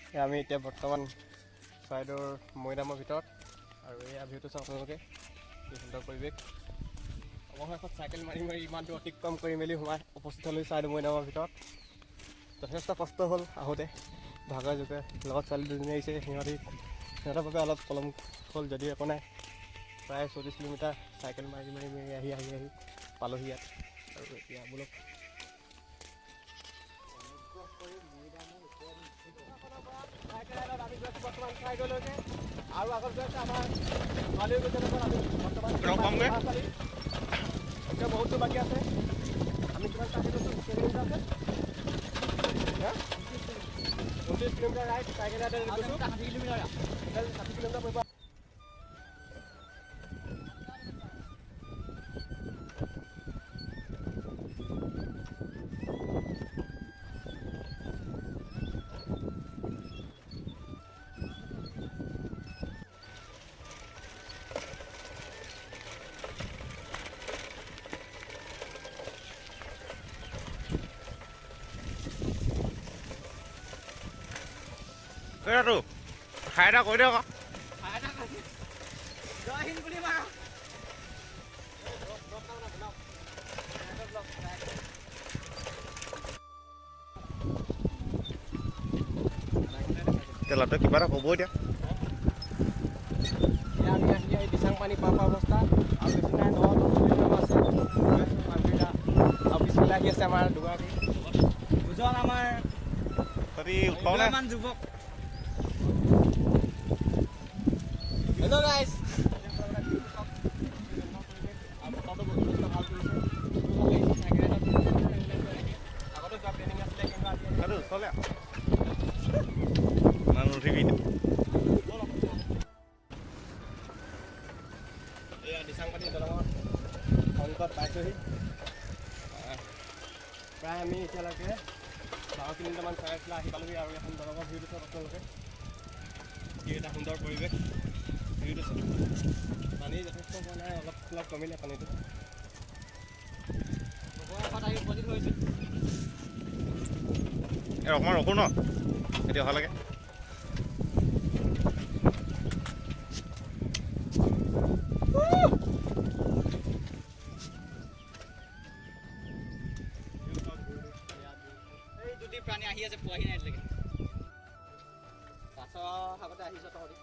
আমি এতিয়া বৰ্তমান চৰাইদেউৰ মৈদামৰ ভিতৰত আৰু এয়া ভিউটো চাওক আপোনালোকে কি সুন্দৰ পৰিৱেশ। অৱশেষত চাইকেল মাৰি মাৰি ইমানটো অতিক্ৰম কৰি মেলি সোমাই উপস্থিত হ'লোঁ চৰাইদেউ মৈদামৰ ভিতৰত। যথেষ্ট কষ্ট হ'ল আহোঁতে, ভাগৰে জোগে লগত ছোৱালী দুজনী আহিছে, সিহঁতৰ বাবে অলপ পলম হ'ল যদিও একো নাই। প্ৰায় 40 কিলোমিটাৰ চাইকেল মাৰি মাৰি মাৰি আহি পালোহি ইয়াত। আৰু এতিয়া বোলক আৰু আগত গৈ আছে আমাৰ ছোৱালীও গৈছে, এতিয়া বহুতো বাকী আছে। আমি কিমান কাটি গৈছোঁ, কিলোমিটাৰ আছে 29 কিলোমিটাৰ ৰাইড চাইকেল ৰাইডত গৈছোঁ। 60 কিলোমিটাৰ পৰিব। কেইটাতো খাই এটা কৈ দিয়ক। তেলাতে কিবা এটা ক'ব এতিয়া। আমি আহি আহি দিচাং পানী পাৰ অৱস্থা আৰু বেছি নাই, 9-10 কিলোমিটাৰ আছে। আৰু পিছফালে আহি আছে আমাৰ দুগৰাকী দুজন আমাৰ যুৱক। হেল্ল' গাইজ, এয়া দিচাংপাতি দলঙৰ সন্মুখত পাইছোঁহি। প্ৰায় আমি এতিয়ালৈকে 12 কিলোমিটাৰমান চাই পেলাই আহি পালোঁহি। আৰু এখন দলঙৰ ভিউটো চাওক আপোনালোকে, কি এটা সুন্দৰ পৰিৱেশ। ভিউটো চাওক, পানী যথেষ্ট হোৱা নাই, অলপ অলপ কমিলে পানীটো। আহি উপস্থিত হৈছোঁ। অকণমান ৰখোঁ ন এতিয়া অহালৈকে। এই দুটি প্ৰাণী আহি আছে, পোৱাহি নাই এতিয়ালৈকে। পাছৰ আগতে আহিছ তহঁতি।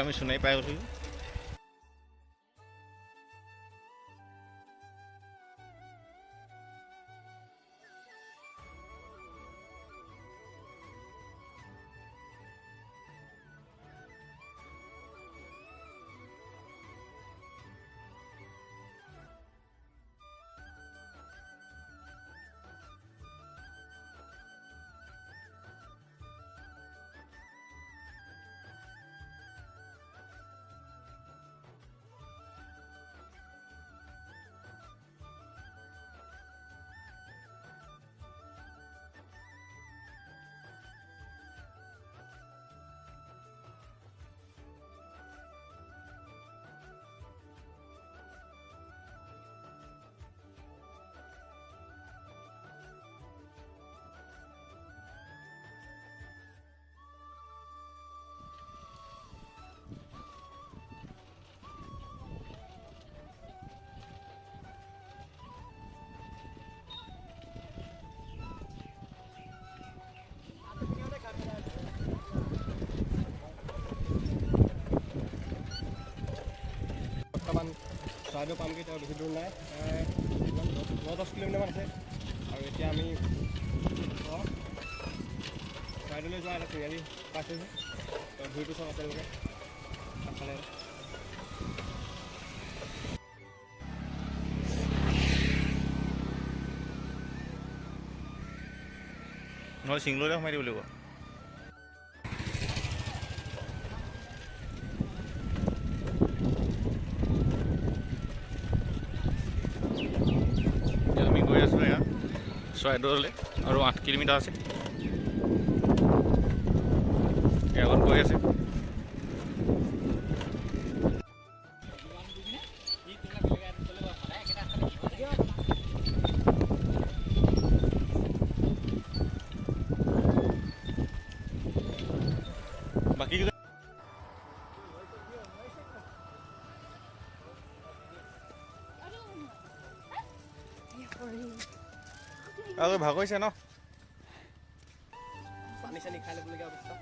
আমি সোণাই পাই গৈছোঁ। বৰ্তমান চৰাইদেউ পামগৈ, তেওঁ বেছি দূৰ নাই, 9-10 কিলোমিটাৰমান আছে। আৰু এতিয়া আমি চৰাইদেউলৈ যোৱা এটা তিনিআলি পাইছোঁহি। ভিউটো চাওক আপোনালোকে আগফালে। নহ'লে চিংললৈ সোমাই দিব লাগিব। এতিয়া আমি গৈ আছোঁ এয়া চৰাইদেউলৈ, আৰু 8 কিলোমিটাৰ আছে। এই আগত গৈ আছে। বাকী আৰু ভাগ হৈছে ন? পানী চানী খাই ল'বলগীয়া অৱস্থা।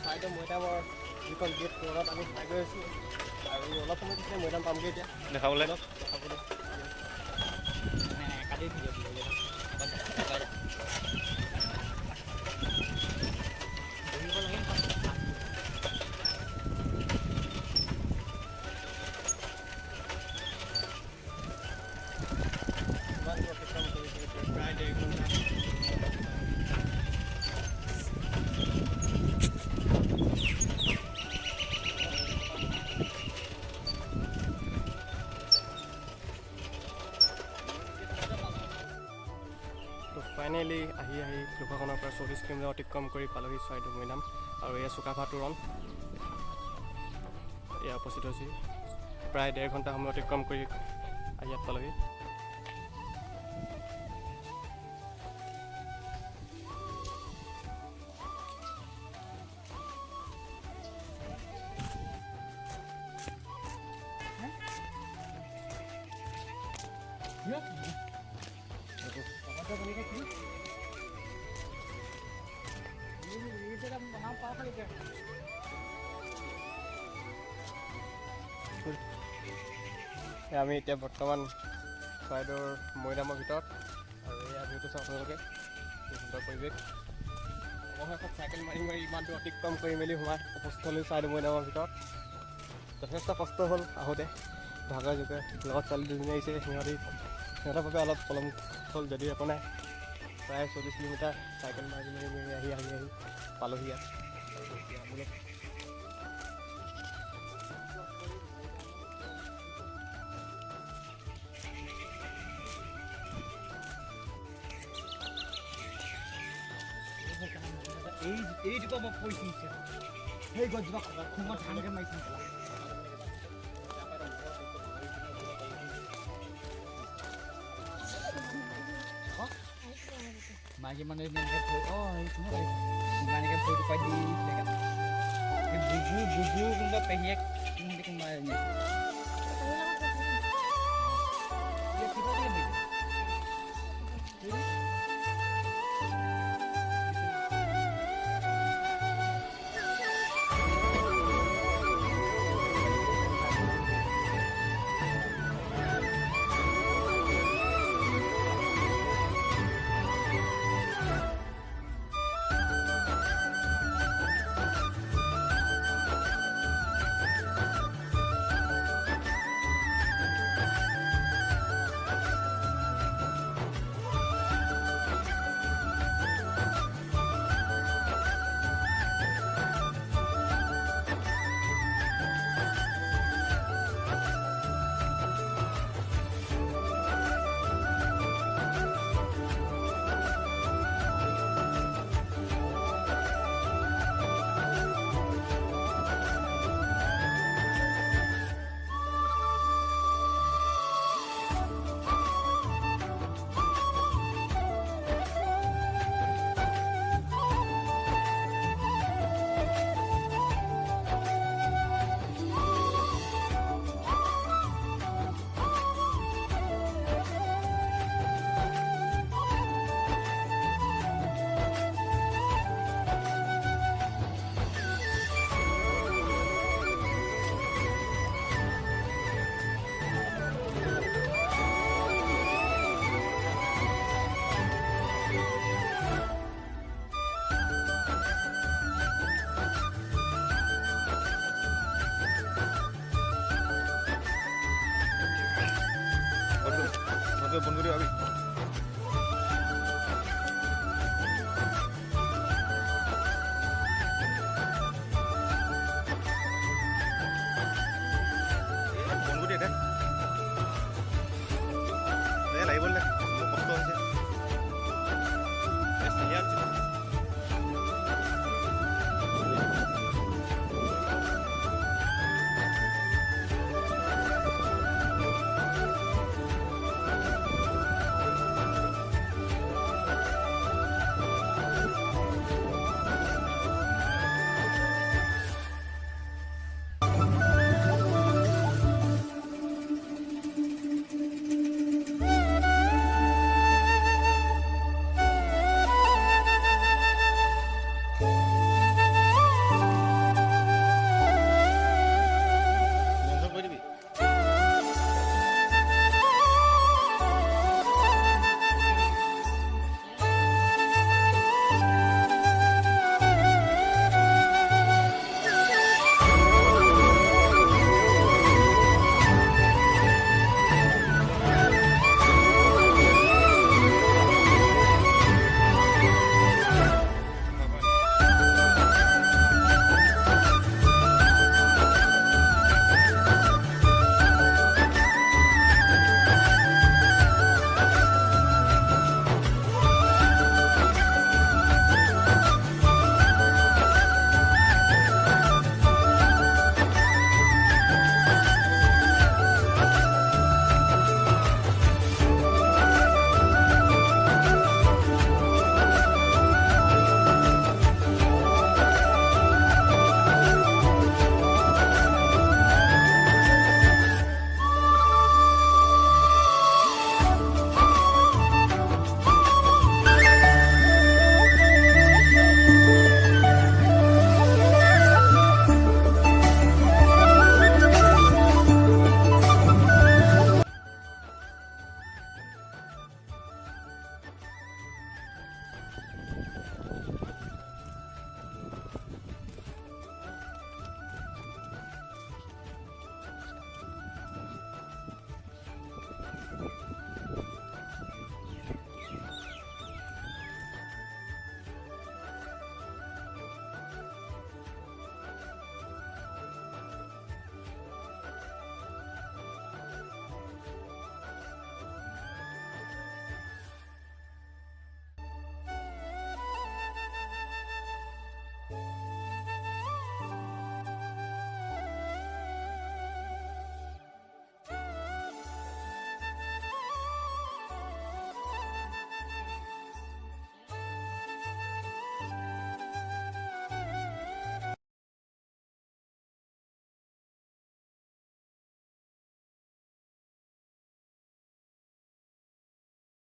চৰাইদেউ মৈদামৰ যিখন গেট তলত আমি চাই গৈ আছোঁ, আৰু অলপ সময় পিছতে মৈদাম পামগৈ। এতিয়া দেখাবলৈ দেখাবলৈ প্ৰায় 1.5 ঘণ্টা। তো ফাইনেলি আহি লোকাখনৰ পৰা 40 কিলোমিটাৰ অতিক্ৰম কৰি পালোহি চৰাইদেউ মৈদাম। আৰু এয়া চুকাফা তোৰণ, এয়া উপস্থিত হৈছিল। প্ৰায় 1.5 ঘণ্টা সময় অতিক্ৰম কৰি আহি ইয়াত পালোহি। আমি এতিয়া বৰ্তমান চৰাইদেউৰ মৈদামৰ ভিতৰত, আৰু এয়া ভিউটো চাওক আপোনালোকে, কি সুন্দৰ পৰিৱেশ। অৱশেষত চাইকেল মাৰি ইমান দূৰ অতিক্ৰম কৰি মেলি সোমাই উপস্থিত হ'লোঁ চৰাইদেউ মৈদামৰ ভিতৰত। যথেষ্ট কষ্ট হ'ল আহোঁতে, ভাগৰ যুগে লগত ছোৱালী দুজনী আহিছে। সিহঁতৰ বাবে অলপ পলম হ'ল যদিও একো নাই। প্ৰায় 40 কিলোমিটাৰ চাইকেল মাৰি আহি পালোহি ইয়াত। এইজোপা মই পৰিছিল, সেই গছজোপা খঙত ধানকে মাৰিছিল। মাইকী মানুহে এনেকৈ ইমানকৈ ভৰিটো পাই দি বুবু কোনোবা পেহীয়েক কোনোবা বন্ধ কৰি দিবি